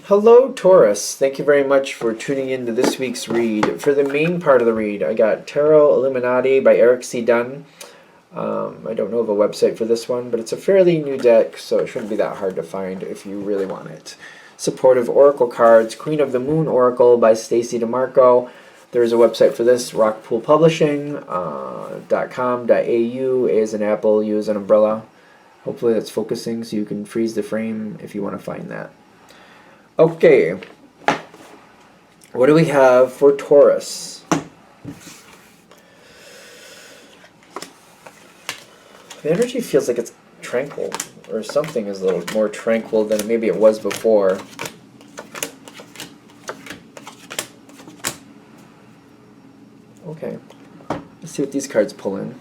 Hello, Taurus. Thank you very much for tuning in to this week's read. For the main part of the read, I got Tarot Illuminati by Eric C. Dunn. I don't know of a website for this one, but it's a fairly new deck, so it shouldn't be that hard to find if you really want it. Supportive Oracle cards, Queen of the Moon Oracle by Stacy DeMarco. There's a website for this, rockpoolpublishing.com.au. A as an apple, U as an umbrella. Hopefully that's focusing so you can freeze the frame if you want to find that. Okay, what do we have for Taurus? The energy feels like it's tranquil, or something is a little more tranquil than maybe it was before. Okay, let's see what these cards pull in.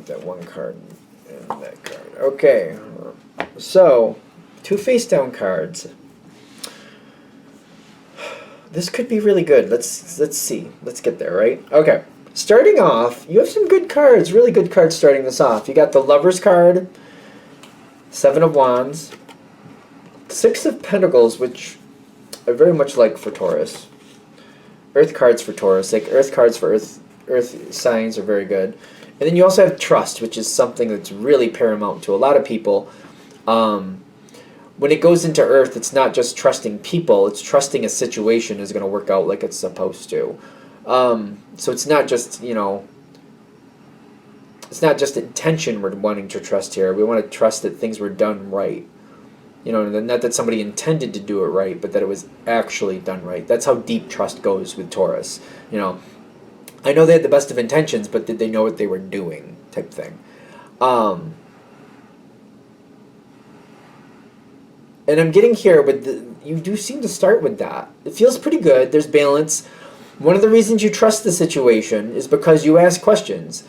That one card and that card. Okay, so two face down cards. This could be really good. Let's see. Let's get there, right? Okay. Starting off, you have some good cards, really good cards starting this off. You got the Lover's card, Seven of Wands, Six of Pentacles, which I very much like for Taurus. Earth cards for Taurus, like Earth cards for Earth signs are very good. And then you also have trust, which is something that's really paramount to a lot of people. When it goes into Earth, it's not just trusting people, it's trusting a situation is going to work out like it's supposed to. So it's not just, it's not just intention we're wanting to trust here. We want to trust that things were done right. Not that somebody intended to do it right, but that it was actually done right. That's how deep trust goes with Taurus. I know they had the best of intentions, but did they know what they were doing, type thing. And I'm getting here, but you do seem to start with that. It feels pretty good. There's balance. One of the reasons you trust the situation is because you ask questions.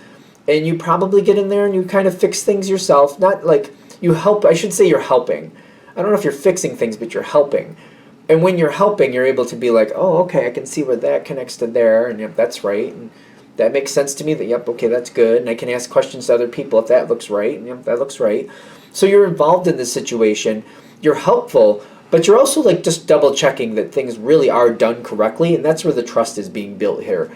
And you probably get in there and you kind of fix things yourself. Not like you help. I should say you're helping. I don't know if you're fixing things, but you're helping. And when you're helping, you're able to be like, oh, okay, I can see where that connects to there, and yep, that's right. And that makes sense to me that, yep, okay, that's good. And I can ask questions to other people if that looks right, and yep, that looks right. So you're involved in this situation. You're helpful, but you're also like just double checking that things really are done correctly, and that's where the trust is being built here.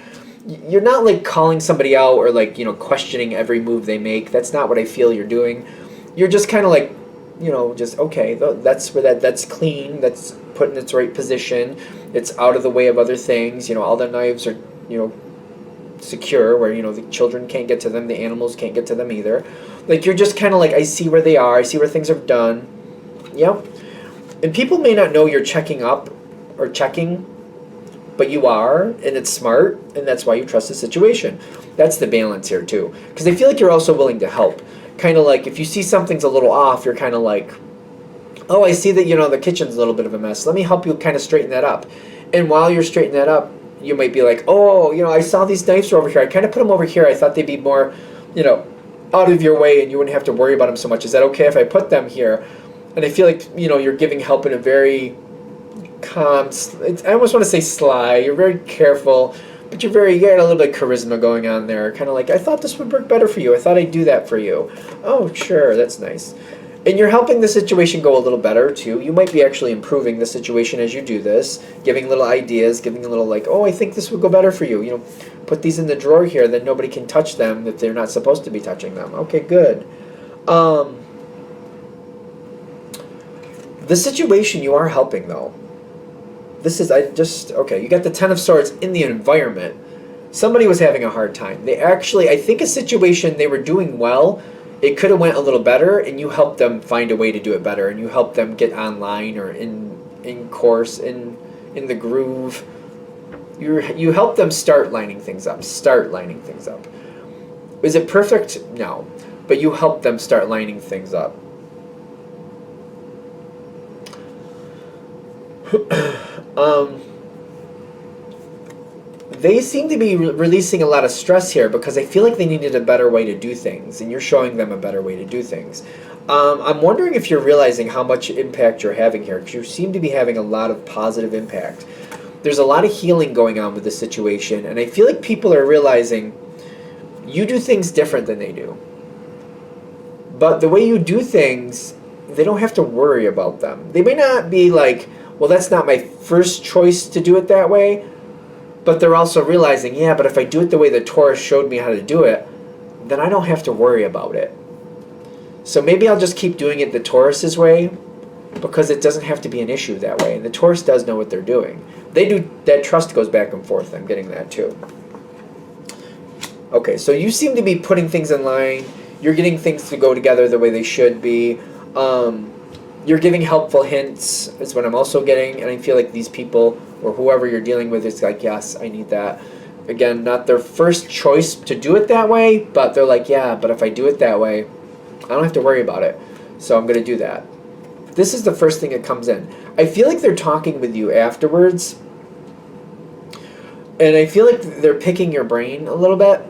You're not like calling somebody out or like, questioning every move they make. That's not what I feel you're doing. You're just kind of like, just, okay, that's where that's clean, that's put in its right position, it's out of the way of other things, all the knives are, secure, where, the children can't get to them, the animals can't get to them either. Like, you're just kind of like, I see where they are, I see where things are done. Yep. And people may not know you're checking up or checking, but you are, and it's smart, and that's why you trust the situation. That's the balance here, too. Because I feel like you're also willing to help. Kind of like, if you see something's a little off, you're kind of like, oh, I see that, the kitchen's a little bit of a mess. Let me help you kind of straighten that up. And while you're straightening that up, you might be like, oh, I saw these knives over here. I kind of put them over here. I thought they'd be more, out of your way and you wouldn't have to worry about them so much. Is that okay if I put them here? And I feel like, you're giving help in a very calm, I almost want to say sly. You're very careful, but you got a little bit of charisma going on there. Kind of like, I thought this would work better for you. I thought I'd do that for you. Oh, sure, that's nice. And you're helping the situation go a little better, too. You might be actually improving the situation as you do this, giving little ideas, giving a little like, oh, I think this would go better for you. Put these in the drawer here, then nobody can touch them if they're not supposed to be touching them. Okay, good. The situation you are helping, though. Okay, you got the Ten of Swords in the environment. Somebody was having a hard time. I think a situation they were doing well, it could have went a little better, and you helped them find a way to do it better, and you helped them get online or in course, in the groove. You helped them start lining things up. Is it perfect? No. But you helped them start lining things up. They seem to be releasing a lot of stress here because I feel like they needed a better way to do things, and you're showing them a better way to do things. I'm wondering if you're realizing how much impact you're having here, because you seem to be having a lot of positive impact. There's a lot of healing going on with this situation, and I feel like people are realizing You do things different than they do. But the way you do things, they don't have to worry about them. They may not be like, well, that's not my first choice to do it that way, but they're also realizing, yeah, but if I do it the way the Taurus showed me how to do it, then I don't have to worry about it. So maybe I'll just keep doing it the Taurus's way, because it doesn't have to be an issue that way. And the Taurus does know what they're doing. They do, that trust goes back and forth. I'm getting that too. Okay, so you seem to be putting things in line. You're getting things to go together the way they should be. You're giving helpful hints is what I'm also getting. And I feel like these people or whoever you're dealing with is like, yes, I need that. Again, not their first choice to do it that way, but they're like, yeah, but if I do it that way, I don't have to worry about it. So I'm going to do that. This is the first thing that comes in. I feel like they're talking with you afterwards. And I feel like they're picking your brain a little bit.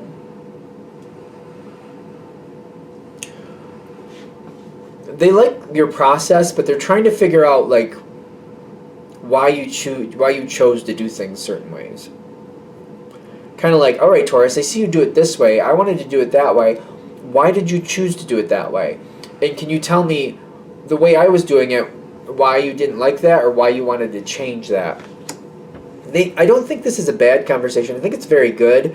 They like your process, but they're trying to figure out like why you chose to do things certain ways. Kind of like, all right, Taurus, I see you do it this way. I wanted to do it that way. Why did you choose to do it that way? And can you tell me the way I was doing it, why you didn't like that or why you wanted to change that? I don't think this is a bad conversation. I think it's very good.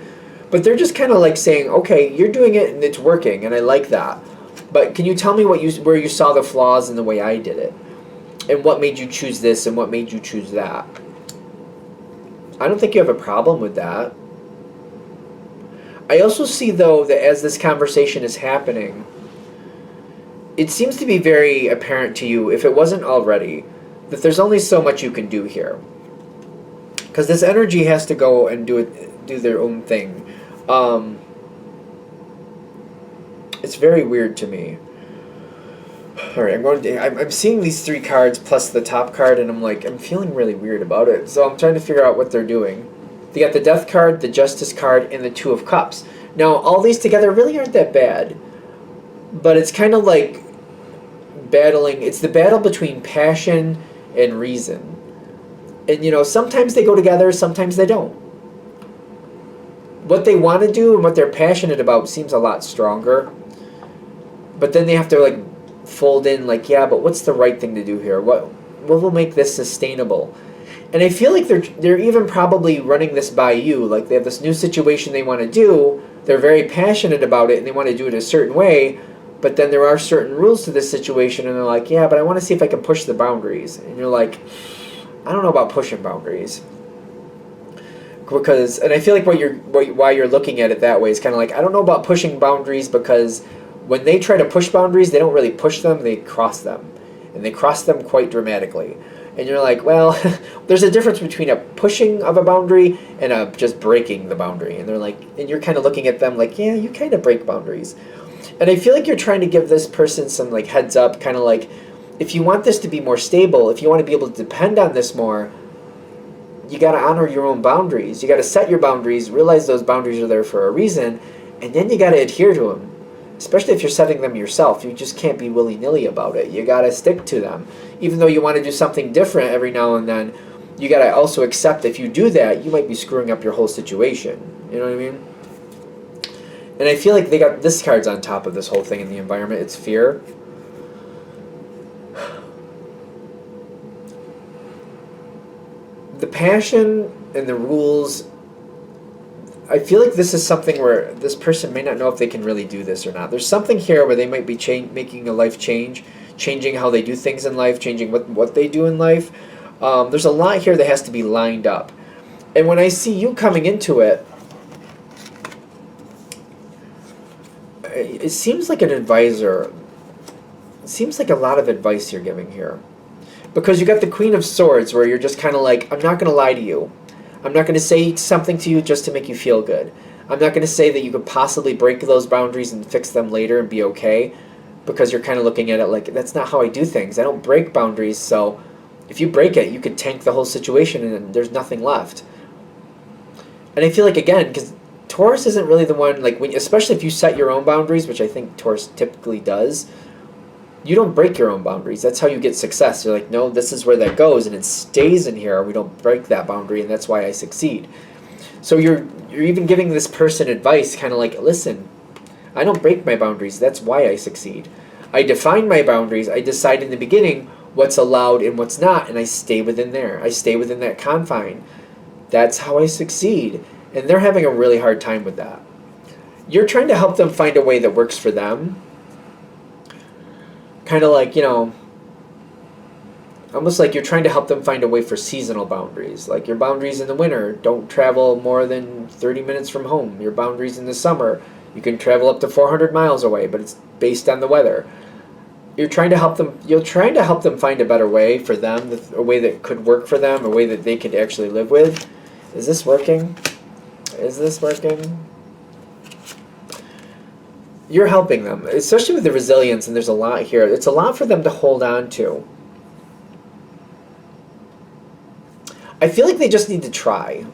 But they're just kind of like saying, okay, you're doing it and it's working, and I like that. But can you tell me where you saw the flaws in the way I did it? And what made you choose this and what made you choose that? I don't think you have a problem with that. I also see, though, that as this conversation is happening, it seems to be very apparent to you, if it wasn't already, that there's only so much you can do here. Because this energy has to go and do their own thing. It's very weird to me. All right, I'm seeing these three cards plus the top card, and I'm feeling really weird about it. So I'm trying to figure out what they're doing. They got the Death card, the Justice card, and the Two of Cups. Now, all these together really aren't that bad. But it's kind of like battling. It's the battle between passion and reason. And, sometimes they go together, sometimes they don't. What they want to do and what they're passionate about seems a lot stronger. But then they have to, fold in, yeah, but what's the right thing to do here? What will make this sustainable? And I feel like they're even probably running this by you. Like, they have this new situation they want to do. They're very passionate about it, and they want to do it a certain way. But then there are certain rules to this situation, and they're like, yeah, but I want to see if I can push the boundaries. And you're like, I don't know about pushing boundaries. And I feel like why you're looking at it that way is kind of like, I don't know about pushing boundaries, because when they try to push boundaries, they don't really push them, they cross them. And they cross them quite dramatically. And you're like, well, there's a difference between a pushing of a boundary and a just breaking the boundary. And they're like, and you're kind of looking at them like, yeah, you kind of break boundaries. And I feel like you're trying to give this person some heads up, kind of like, if you want this to be more stable, if you want to be able to depend on this more, you got to honor your own boundaries. You got to set your boundaries, realize those boundaries are there for a reason, and then you got to adhere to them. Especially if you're setting them yourself. You just can't be willy-nilly about it. You got to stick to them. Even though you want to do something different every now and then, you got to also accept if you do that, you might be screwing up your whole situation. You know what I mean? And I feel like they got this card's on top of this whole thing in the environment. It's fear. The passion and the rules, I feel like this is something where this person may not know if they can really do this or not. There's something here where they might be making a life change, changing how they do things in life, changing what they do in life. There's a lot here that has to be lined up. And when I see you coming into it, it seems like an advisor. It seems like a lot of advice you're giving here. Because you got the Queen of Swords where you're just kind of like, I'm not going to lie to you. I'm not going to say something to you just to make you feel good. I'm not going to say that you could possibly break those boundaries and fix them later and be okay, because you're kind of looking at it like, that's not how I do things. I don't break boundaries, so if you break it, you could tank the whole situation and then there's nothing left. And I feel like, again, because Taurus isn't really the one, especially if you set your own boundaries, which I think Taurus typically does, you don't break your own boundaries. That's how you get success. You're like, no, this is where that goes, and it stays in here. We don't break that boundary, and that's why I succeed. So you're even giving this person advice, kind of like, listen, I don't break my boundaries. That's why I succeed. I define my boundaries. I decide in the beginning what's allowed and what's not, and I stay within there. I stay within that confine. That's how I succeed. And they're having a really hard time with that. You're trying to help them find a way that works for them. Kind of like, almost like you're trying to help them find a way for seasonal boundaries. Like your boundaries in the winter, don't travel more than 30 minutes from home. Your boundaries in the summer, you can travel up to 400 miles away, but it's based on the weather. You're trying to help them find a better way for them, a way that could work for them, a way that they could actually live with. Is this working? Is this working? You're helping them, especially with the resilience, and there's a lot here. It's a lot for them to hold on to. I feel like they just need to try.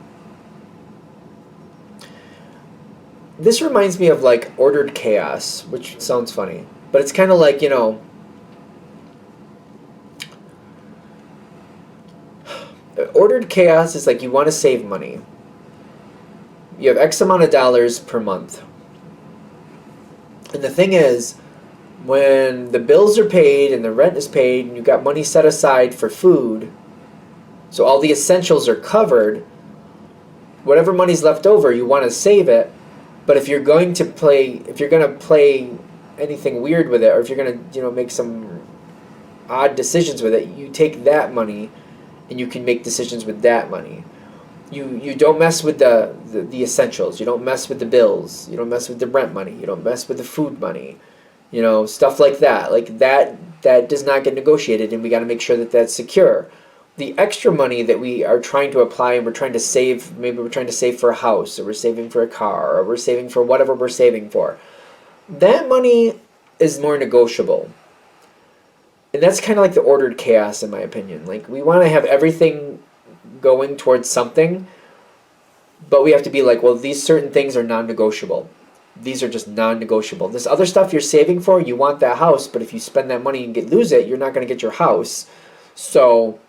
This reminds me of like ordered chaos, which sounds funny, but it's kind of like, ordered chaos is like you want to save money. You have X amount of dollars per month. And the thing is, when the bills are paid and the rent is paid and you got money set aside for food, so all the essentials are covered, whatever money's left over, you want to save it. But if you're going to play anything weird with it, or if you're going to, make some odd decisions with it, you take that money and you can make decisions with that money. You don't mess with the essentials. You don't mess with the bills. You don't mess with the rent money. You don't mess with the food money. Stuff like that. Like that does not get negotiated, and we got to make sure that that's secure. The extra money that we are trying to apply and we're trying to save, maybe we're trying to save for a house, or we're saving for a car, or we're saving for whatever we're saving for, that money is more negotiable. And that's kind of like the ordered chaos, in my opinion. Like, we want to have everything going towards something, but we have to be like, well, these certain things are non-negotiable. These are just non-negotiable. This other stuff you're saving for, you want that house, but if you spend that money and lose it, you're not going to get your house. So,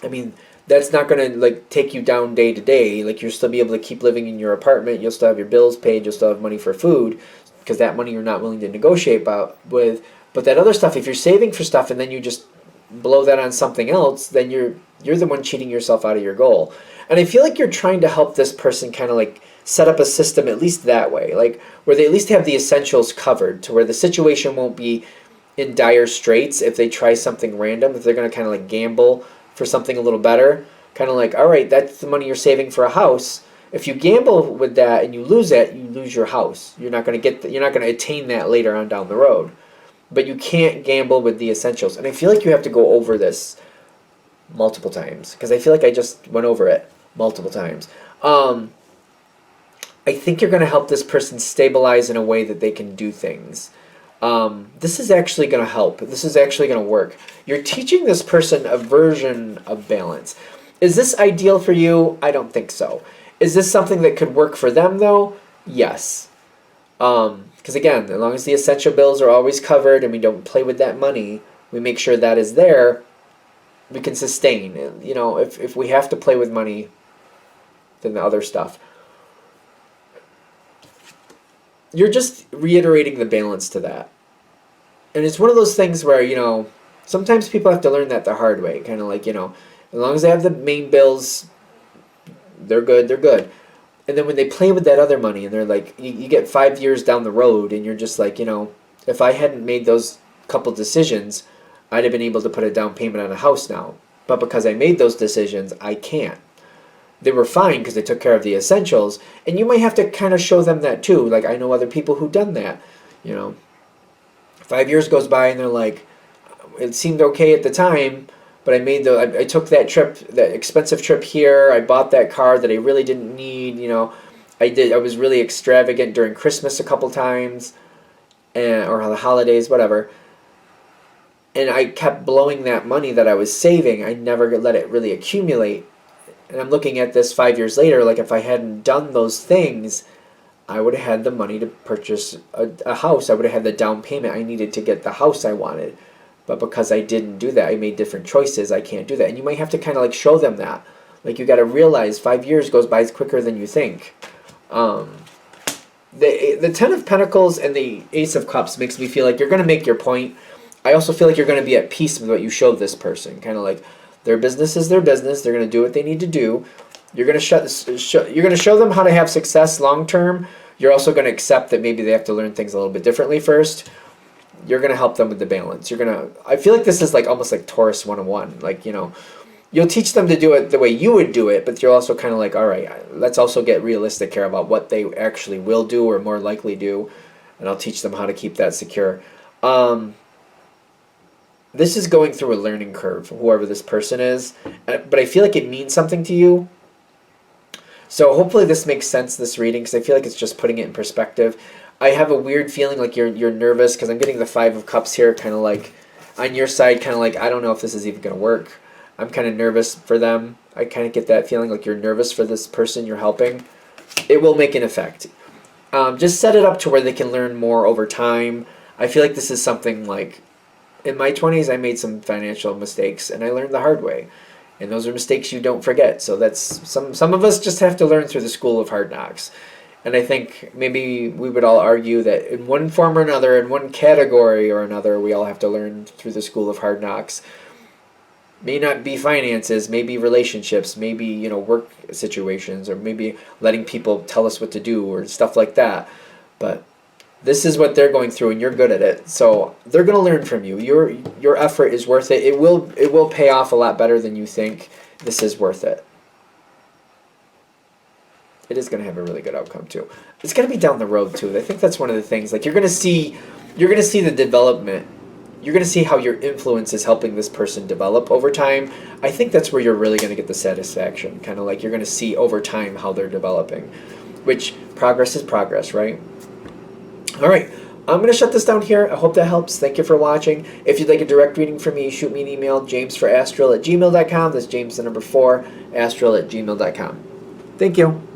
I mean, that's not going to like take you down day to day. Like, you'll still be able to keep living in your apartment. You'll still have your bills paid. You'll still have money for food, because that money you're not willing to negotiate with. But that other stuff, if you're saving for stuff and then you just blow that on something else, then you're the one cheating yourself out of your goal. And I feel like you're trying to help this person kind of like set up a system at least that way, like where they at least have the essentials covered, to where the situation won't be in dire straits if they try something random, if they're going to kind of like gamble for something a little better. Kind of like, all right, that's the money you're saving for a house. If you gamble with that and you lose it, you lose your house. You're not going to attain that later on down the road. But you can't gamble with the essentials. And I feel like you have to go over this multiple times, because I feel like I just went over it multiple times. I think you're going to help this person stabilize in a way that they can do things. This is actually going to help. This is actually going to work. You're teaching this person a version of balance. Is this ideal for you? I don't think so. Is this something that could work for them, though? Yes. Because again, as long as the essential bills are always covered and we don't play with that money, we make sure that is there, we can sustain. If we have to play with money, then the other stuff. You're just reiterating the balance to that. And it's one of those things where, sometimes people have to learn that the hard way. Kind of like, as long as they have the main bills, they're good. And then when they play with that other money and they're like, you get 5 years down the road and you're just like, if I hadn't made those couple decisions, I'd have been able to put a down payment on a house now. But because I made those decisions, I can't. They were fine because they took care of the essentials. And you might have to kind of show them that too. Like, I know other people who've done that. 5 years goes by and they're like, it seemed okay at the time, but I took that trip, that expensive trip here. I bought that car that I really didn't need. I was really extravagant during Christmas a couple times, or the holidays, whatever. And I kept blowing that money that I was saving. I never let it really accumulate. And I'm looking at this 5 years later, like if I hadn't done those things, I would have had the money to purchase a house. I would have had the down payment I needed to get the house I wanted. But because I didn't do that, I made different choices, I can't do that. And you might have to kind of like show them that. Like, you got to realize 5 years goes by quicker than you think. The Ten of Pentacles and the Ace of Cups makes me feel like you're going to make your point. I also feel like you're going to be at peace with what you showed this person. Kind of like, their business is their business. They're going to do what they need to do. You're going to you're going to show them how to have success long term. You're also going to accept that maybe they have to learn things a little bit differently first. You're going to help them with the balance. I feel like this is like almost like Taurus 101. Like, you'll teach them to do it the way you would do it, but you're also kind of like, all right, let's also get realistic here about what they actually will do or more likely do, and I'll teach them how to keep that secure. This is going through a learning curve, whoever this person is, but I feel like it means something to you. So hopefully this makes sense, this reading, because I feel like it's just putting it in perspective. I have a weird feeling like you're nervous, because I'm getting the Five of Cups here, kind of like, on your side, kind of like, I don't know if this is even going to work. I'm kind of nervous for them. I kind of get that feeling like you're nervous for this person you're helping. It will make an effect. Just set it up to where they can learn more over time. I feel like this is something like, in my 20s, I made some financial mistakes, and I learned the hard way. And those are mistakes you don't forget. So that's some of us just have to learn through the school of hard knocks. And I think maybe we would all argue that in one form or another, in one category or another, we all have to learn through the school of hard knocks. May not be finances, maybe relationships, maybe, work situations, or maybe letting people tell us what to do or stuff like that. But this is what they're going through, and you're good at it. So they're going to learn from you. Your effort is worth it. It will pay off a lot better than you think. This is worth it. It is going to have a really good outcome too. It's going to be down the road too. I think that's one of the things. Like, you're going to see the development. You're going to see how your influence is helping this person develop over time. I think that's where you're really going to get the satisfaction. Kind of like you're going to see over time how they're developing, which progress is progress, right? All right, I'm going to shut this down here. I hope that helps. Thank you for watching. If you'd like a direct reading from me, shoot me an email, jamesforastral@gmail.com. That's James the number 4, astral@gmail.com. Thank you.